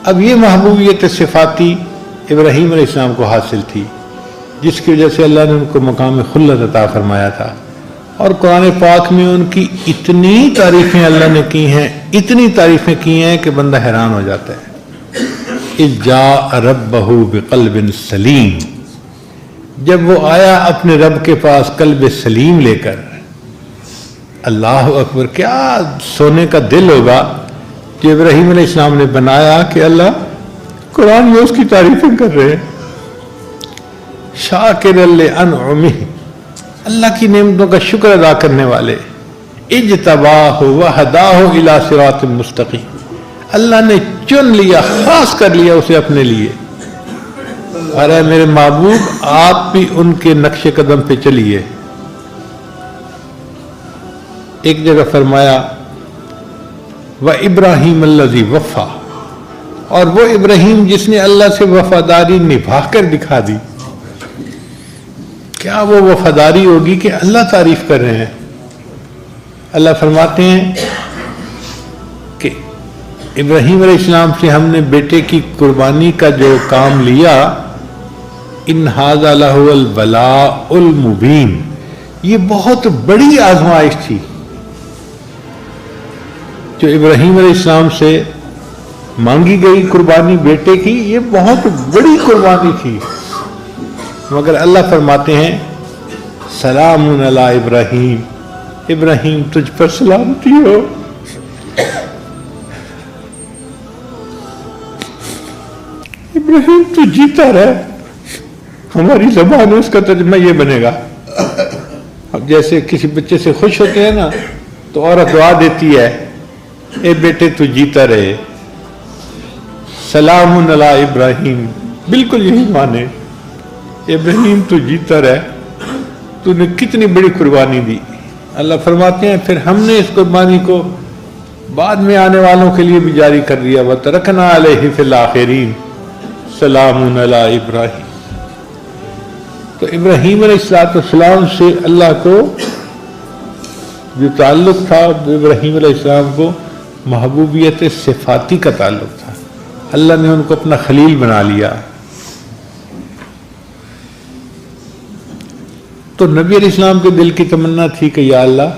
اب یہ محبوبیت صفاتی ابراہیم علیہ السلام کو حاصل تھی، جس کی وجہ سے اللہ نے ان کو مقام خلت عطا فرمایا تھا، اور قرآن پاک میں ان کی اتنی تعریفیں اللہ نے کی ہیں، اتنی تعریفیں کی ہیں کہ بندہ حیران ہو جاتا ہے۔ اذ جاء ربہ بقلب سلیم، جب وہ آیا اپنے رب کے پاس قلب سلیم لے کر، اللہ اکبر، کیا سونے کا دل ہوگا جو ابراہیم علیہ السلام نے بنایا کہ اللہ قرآن میں اس کی تعریفیں کر رہے ہیں۔ شاکر لانعمہ، اللہ کی نعمتوں کا شکر ادا کرنے والے، اجتباہ وہداہ الی صراط مستقیم، اللہ نے چن لیا، خاص کر لیا اسے اپنے لیے۔ ارے میرے محبوب، آپ بھی ان کے نقش قدم پہ چلیے۔ ایک جگہ فرمایا وَإِبْرَاهِيمَ الَّذِي وَفَّى، اور وہ ابراہیم جس نے اللہ سے وفاداری نبھا کر دکھا دی۔ کیا وہ وفاداری ہوگی کہ اللہ تعریف کر رہے ہیں؟ اللہ فرماتے ہیں کہ ابراہیم علیہ السلام سے ہم نے بیٹے کی قربانی کا جو کام لیا، ان ھذا لہو البلاء المبین، یہ بہت بڑی آزمائش تھی جو ابراہیم علیہ السلام سے مانگی گئی قربانی بیٹے کی، یہ بہت بڑی قربانی تھی، مگر اللہ فرماتے ہیں سلام علی ابراہیم، ابراہیم تجھ پر سلامتی ہو۔ ابراہیم تو جیتا رہے، ہماری زبان میں اس کا ترجمہ یہ بنے گا، اب جیسے کسی بچے سے خوش ہوتے ہیں نا تو عورت دعا دیتی ہے، اے بیٹے تو جیتا رہے، سلام علی ابراہیم، بالکل یہی مانے، ابراہیم تو جیتا رہے، تو نے کتنی بڑی قربانی دی۔ اللہ فرماتے ہیں پھر ہم نے اس قربانی کو بعد میں آنے والوں کے لیے بھی جاری کر دیا، وَتَرَكْنَا عَلَيْهِ فِي الْآخِرِينَ سلام علی ابراہیم۔ تو ابراہیم علیہ السلام سے اللہ کو جو تعلق تھا، ابراہیم علیہ السلام کو محبوبیت صفاتی کا تعلق تھا، اللہ نے ان کو اپنا خلیل بنا لیا۔ تو نبی علیہ السلام کے دل کی تمنا تھی کہ یا اللہ،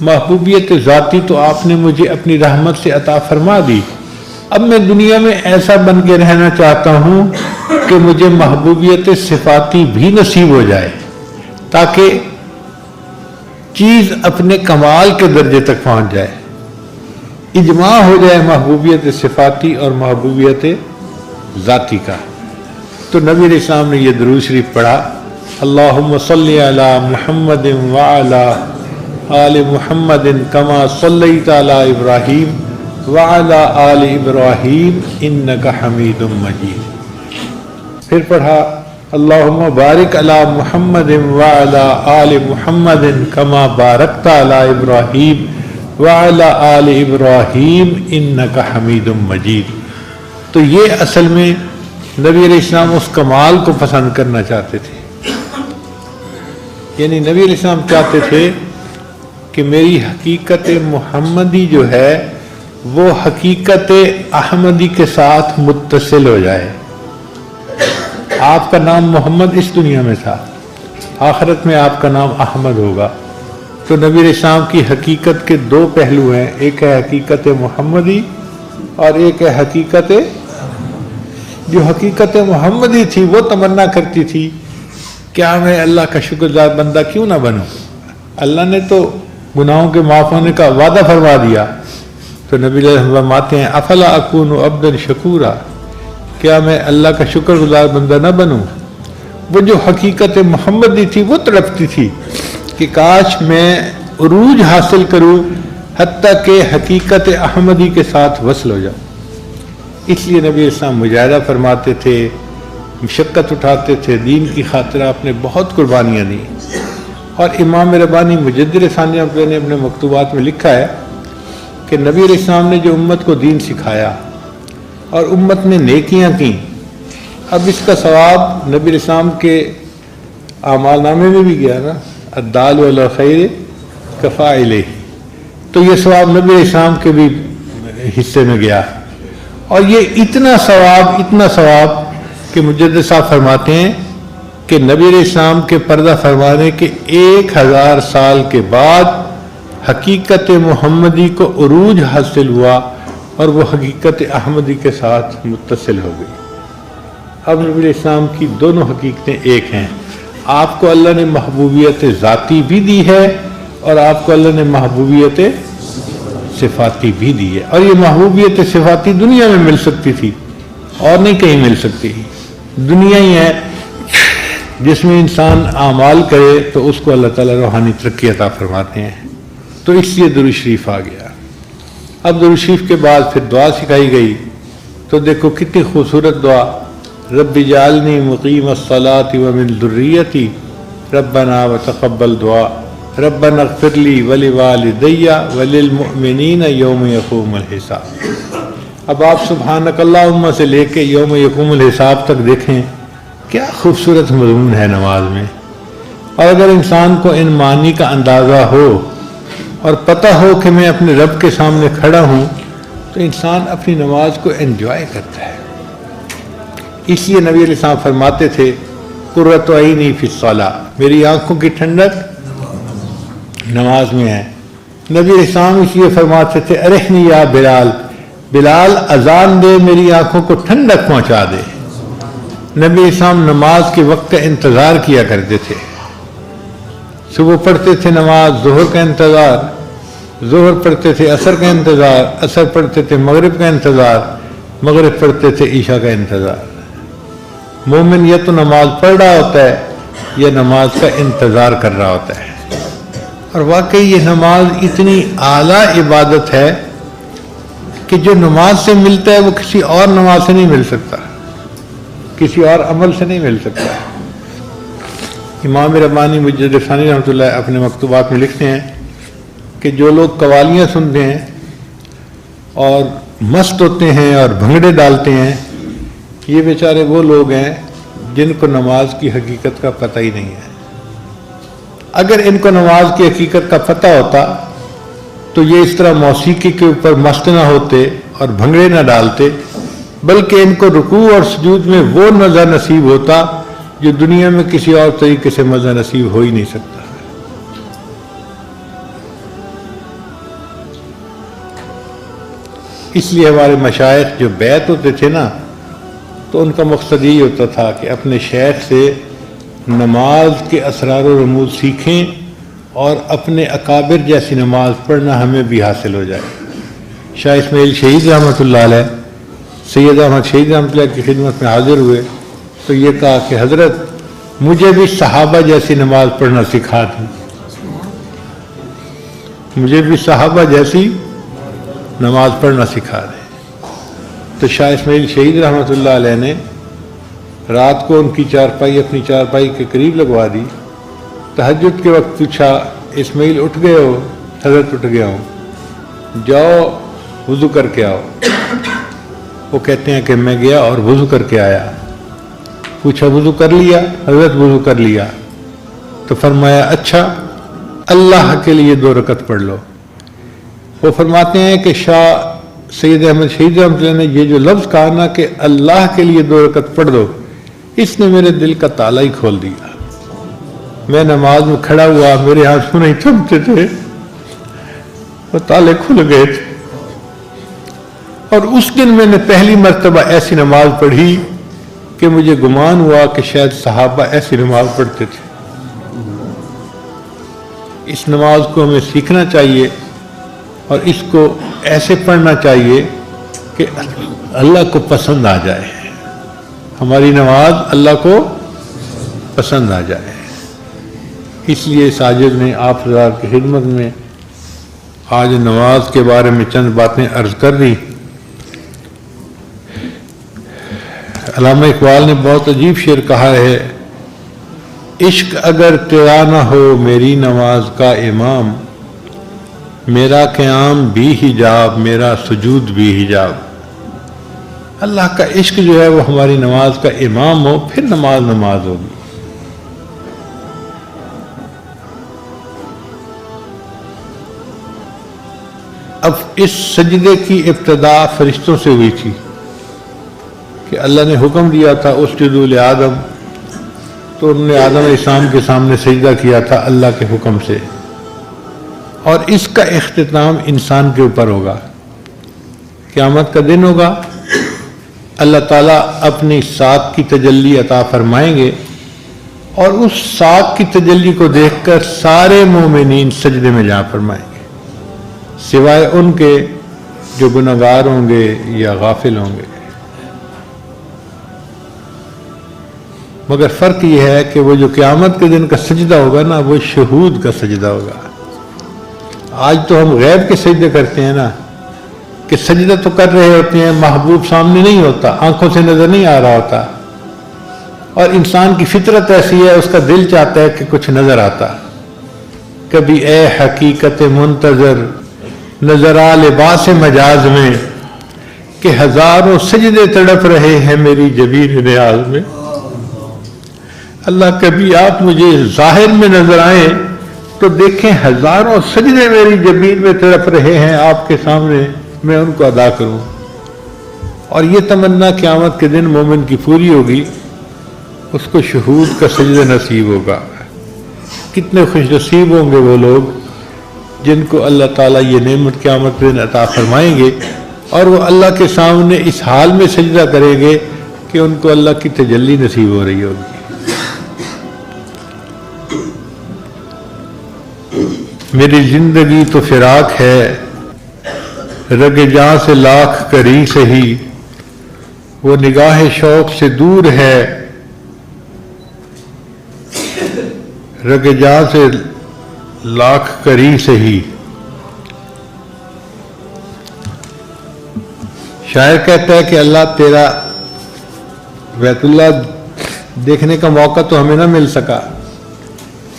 محبوبیت ذاتی تو آپ نے مجھے اپنی رحمت سے عطا فرما دی، اب میں دنیا میں ایسا بن کے رہنا چاہتا ہوں کہ مجھے محبوبیت صفاتی بھی نصیب ہو جائے، تاکہ چیز اپنے کمال کے درجے تک پہنچ جائے، اجماع ہو جائے محبوبیت صفاتی اور محبوبیت ذاتی کا۔ تو نبی علیہ السلام نے یہ درود شریف پڑھا، اللہم صلی علی محمد وعلی آل محمد کما صلیت علی ابراہیم وعلی آل ابراہیم انک حمید مجید۔ پھر پڑھا اللہم بارک علی محمد وعلی آل محمد کما بارکت علی ابراہیم وعلی آل ابراہیم انک حمید مجید۔ تو یہ اصل میں نبی علیہ السلام اس کمال کو پسند کرنا چاہتے تھے، یعنی نبی علیہ السلام چاہتے تھے کہ میری حقیقت محمدی جو ہے وہ حقیقت احمدی کے ساتھ متصل ہو جائے۔ آپ کا نام محمد اس دنیا میں تھا، آخرت میں آپ کا نام احمد ہوگا۔ تو نبی علیہ السلام کی حقیقت کے دو پہلو ہیں، ایک ہے حقیقت محمدی اور ایک ہے حقیقت، جو حقیقت محمدی تھی وہ تمنا کرتی تھی کیا میں اللہ کا شکر گزار بندہ کیوں نہ بنوں، اللہ نے تو گناہوں کے معاف ہونے کا وعدہ فرما دیا۔ تو نبی علیہ السلام فرماتے ہیں افلا اکون عبدا شکورا، کیا میں اللہ کا شکر گزار بندہ نہ بنوں۔ وہ جو حقیقت محمدی تھی وہ تڑپتی تھی کہ کاش میں عروج حاصل کروں حتیٰ کہ حقیقت احمدی کے ساتھ وصل ہو جاؤں۔ اس لیے نبی السلام مجاہدہ فرماتے تھے، مشقت اٹھاتے تھے، دین کی خاطر آپ نے بہت قربانیاں دی۔ اور امام ربانی مجدد ثانیہ نے اپنے مکتوبات میں لکھا ہے کہ نبی علیہ السلام نے جو امت کو دین سکھایا اور امت نے نیکیاں کی، اب اس کا ثواب نبی علیہ السلام کے اعمال نامے میں بھی گیا نا، الدال علی الخیر کفاعلہ، تو یہ ثواب نبی علیہ السلام کے بھی حصے میں گیا۔ اور یہ اتنا ثواب کہ مجدد صاحب فرماتے ہیں کہ نبی علیہ السلام کے پردہ فرمانے کے 1000 سال کے بعد حقیقت محمدی کو عروج حاصل ہوا اور وہ حقیقت احمدی کے ساتھ متصل ہو گئی۔ اب نبی علیہ السلام کی دونوں حقیقتیں ایک ہیں۔ آپ کو اللہ نے محبوبیت ذاتی بھی دی ہے اور آپ کو اللہ نے محبوبیت صفاتی بھی دی ہے، اور یہ محبوبیت صفاتی دنیا میں مل سکتی تھی اور نہیں کہیں مل سکتی۔ دنیا ہی ہے جس میں انسان اعمال کرے تو اس کو اللہ تعالیٰ روحانی ترقی عطا فرماتے ہیں، تو اس لیے درود شریف آ گیا۔ اب درود شریف کے بعد پھر دعا سکھائی گئی، تو دیکھو کتنی خوبصورت دعا، رب اجعلنی مقیم الصلاۃ ومن ذریتی ربنا وتقبل دعا ربنا اغفر لی ولوالدی وللمؤمنین یوم یقوم الحساب۔ اب آپ سبحانک اللہم سے لے کے یوم یقوم الحساب تک دیکھیں کیا خوبصورت مضمون ہے نماز میں۔ اور اگر انسان کو ان معنی کا اندازہ ہو اور پتہ ہو کہ میں اپنے رب کے سامنے کھڑا ہوں، تو انسان اپنی نماز کو انجوائے کرتا ہے۔ اس لیے نبی علیہ السلام فرماتے تھے قرۃ عینی فی الصلاۃ، میری آنکھوں کی ٹھنڈک نماز میں ہے۔ نبی علیہ السلام اس لیے فرماتے تھے ارحنی یا بلال، بلال اذان دے میری آنکھوں کو ٹھنڈک پہنچا دے۔ نبی اسلام نماز کے وقت کا انتظار کیا کرتے تھے، صبح پڑھتے تھے نماز ظہر کا انتظار، ظہر پڑھتے تھے عصر کا انتظار، عصر پڑھتے تھے مغرب کا انتظار، مغرب پڑھتے تھے عشاء کا انتظار۔ مومن یا تو نماز پڑھ رہا ہوتا ہے یا نماز کا انتظار کر رہا ہوتا ہے، اور واقعی یہ نماز اتنی اعلیٰ عبادت ہے کہ جو نماز سے ملتا ہے وہ کسی اور نماز سے نہیں مل سکتا، کسی اور عمل سے نہیں مل سکتا۔ امام ربانی مجدد ثانی رحمۃ اللہ اپنے مکتوبات میں لکھتے ہیں کہ جو لوگ قوالیاں سنتے ہیں اور مست ہوتے ہیں اور بھنگڑے ڈالتے ہیں، یہ بیچارے وہ لوگ ہیں جن کو نماز کی حقیقت کا پتہ ہی نہیں ہے۔ اگر ان کو نماز کی حقیقت کا پتہ ہوتا تو یہ اس طرح موسیقی کے اوپر مست نہ ہوتے اور بھنگڑے نہ ڈالتے، بلکہ ان کو رکوع اور سجود میں وہ مزہ نصیب ہوتا جو دنیا میں کسی اور طریقے سے مزہ نصیب ہو ہی نہیں سکتا۔ اس لیے ہمارے مشائخ جو بیعت ہوتے تھے نا، تو ان کا مقصد یہی ہوتا تھا کہ اپنے شیخ سے نماز کے اسرار و رموز سیکھیں اور اپنے اکابر جیسی نماز پڑھنا ہمیں بھی حاصل ہو جائے۔ شاہ اسماعیل شہید رحمۃ اللہ علیہ سید احمد شہید رحمۃ اللہ کی خدمت میں حاضر ہوئے تو یہ کہا کہ حضرت مجھے بھی صحابہ جیسی نماز پڑھنا سکھا دیں، مجھے بھی صحابہ جیسی نماز پڑھنا سکھا دیں۔ تو شاہ اسماعیل شہید رحمۃ اللہ علیہ نے رات کو ان کی چارپائی اپنی چارپائی کے قریب لگوا دی، تہجد کے وقت پوچھا اسماعیل اٹھ گئے ہو؟ حضرت اٹھ گیا ہوں، جاؤ وضو کر کے آؤ۔ وہ کہتے ہیں کہ میں گیا اور وضو کر کے آیا۔ پوچھا وضو کر لیا؟ حضرت وضو کر لیا۔ تو فرمایا اچھا اللہ کے لیے 2 رکعت پڑھ لو۔ وہ فرماتے ہیں کہ شاہ سید احمد شہید رحمۃ اللہ نے یہ جو لفظ کہا نا کہ اللہ کے لیے 2 رکعت پڑھ دو، اس نے میرے دل کا تالا ہی کھول دیا۔ میں نماز میں کھڑا ہوا، میرے آنسو نہیں تھمتے تھے، وہ تالے کھل گئے تھے، اور اس دن میں نے پہلی مرتبہ ایسی نماز پڑھی کہ مجھے گمان ہوا کہ شاید صحابہ ایسی نماز پڑھتے تھے۔ اس نماز کو ہمیں سیکھنا چاہیے اور اس کو ایسے پڑھنا چاہیے کہ اللہ کو پسند آ جائے، ہماری نماز اللہ کو پسند آ جائے۔ اس لیے ساجد نے آپ حضرات کی خدمت میں آج نماز کے بارے میں چند باتیں عرض کر دی۔ علامہ اقبال نے بہت عجیب شعر کہا ہے، عشق اگر تیرا نہ ہو میری نماز کا امام، میرا قیام بھی حجاب میرا سجود بھی حجاب۔ اللہ کا عشق جو ہے وہ ہماری نماز کا امام ہو، پھر نماز نماز ہوگی۔ اب اس سجدے کی ابتدا فرشتوں سے ہوئی تھی، کہ اللہ نے حکم دیا تھا اسجدوا لآدم، تو انہوں نے آدم علیہ السلام کے سامنے سجدہ کیا تھا اللہ کے حکم سے، اور اس کا اختتام انسان کے اوپر ہوگا۔ قیامت کا دن ہوگا، اللہ تعالیٰ اپنی ساتھ کی تجلی عطا فرمائیں گے، اور اس ساتھ کی تجلی کو دیکھ کر سارے مومنین سجدے میں جا فرمائیں گے، سوائے ان کے جو گنہگار ہوں گے یا غافل ہوں گے۔ مگر فرق یہ ہے کہ وہ جو قیامت کے دن کا سجدہ ہوگا نا، وہ شہود کا سجدہ ہوگا۔ آج تو ہم غیب کے سجدے کرتے ہیں نا، کہ سجدہ تو کر رہے ہوتے ہیں، محبوب سامنے نہیں ہوتا، آنکھوں سے نظر نہیں آ رہا ہوتا، اور انسان کی فطرت ایسی ہے، اس کا دل چاہتا ہے کہ کچھ نظر آتا۔ کبھی اے حقیقت منتظر نظر آ لباس مجاز میں، کہ ہزاروں سجدے تڑپ رہے ہیں میری جبین نیاز میں۔ اللہ کبھی آپ مجھے ظاہر میں نظر آئیں تو دیکھیں ہزاروں سجدے میری جبین میں تڑپ رہے ہیں آپ کے سامنے، میں ان کو ادا کروں۔ اور یہ تمنا قیامت کے دن مومن کی پوری ہوگی، اس کو شہود کا سجدہ نصیب ہوگا۔ کتنے خوش نصیب ہوں گے وہ لوگ جن کو اللہ تعالیٰ یہ نعمت قیامت کے دن عطا فرمائیں گے، اور وہ اللہ کے سامنے اس حال میں سجدہ کریں گے کہ ان کو اللہ کی تجلی نصیب ہو رہی ہوگی۔ میری زندگی تو فراق ہے، رگ جاں سے لاکھ کری سہی، وہ نگاہ شوق سے دور ہے، رگ جاں سے لاکھ کری سہی۔ شاعر کہتا ہے کہ اللہ تیرا بیت اللہ دیکھنے کا موقع تو ہمیں نہ مل سکا،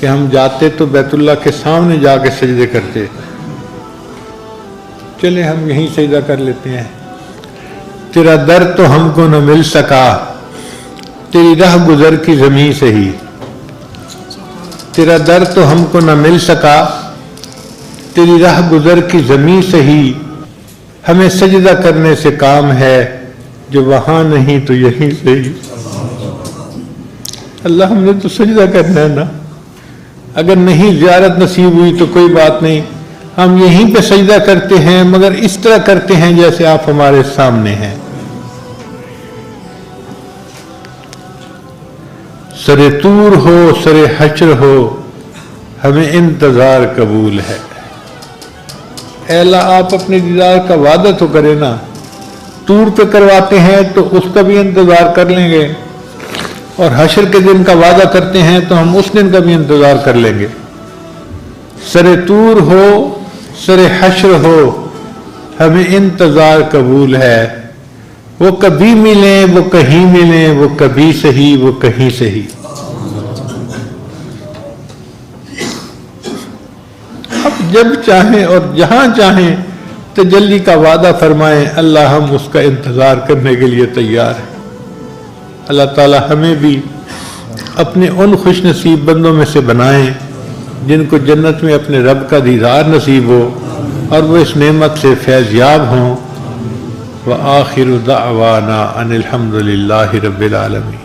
کہ ہم جاتے تو بیت اللہ کے سامنے جا کے سجدے کرتے، چلے ہم یہیں سجدہ کر لیتے ہیں۔ تیرا در تو ہم کو نہ مل سکا، تیری راہ گزر کی زمین سے ہی، تیرا در تو ہم کو نہ مل سکا، تیری راہ گزر کی زمین سے ہی، ہمیں سجدہ کرنے سے کام ہے، جو وہاں نہیں تو یہیں سے ہی۔ اللہ ہم نے تو سجدہ کرنا ہے نا، اگر نہیں زیارت نصیب ہوئی تو کوئی بات نہیں، ہم یہیں پہ سجدہ کرتے ہیں، مگر اس طرح کرتے ہیں جیسے آپ ہمارے سامنے ہیں۔ سر طور ہو سر حشر ہو، ہمیں انتظار قبول ہے۔ اے اللہ آپ اپنے دیدار کا وعدہ تو کرے نا، طور پہ کرواتے ہیں تو اس کا بھی انتظار کر لیں گے، اور حشر کے دن کا وعدہ کرتے ہیں تو ہم اس دن کا بھی انتظار کر لیں گے۔ سر طور ہو سر حشر ہو، ہمیں انتظار قبول ہے۔ وہ کبھی ملیں وہ کہیں ملیں، وہ کبھی صحیح وہ کہیں صحیح۔ اب جب چاہیں اور جہاں چاہیں تجلی کا وعدہ فرمائیں، اللہ ہم اس کا انتظار کرنے کے لیے تیار ہیں۔ اللہ تعالی ہمیں بھی اپنے ان خوش نصیب بندوں میں سے بنائیں جن کو جنت میں اپنے رب کا دیدار نصیب ہو، اور وہ اس نعمت سے فیض یاب ہوں۔ وآخر دعوانا ان الحمد للہ رب العالمین۔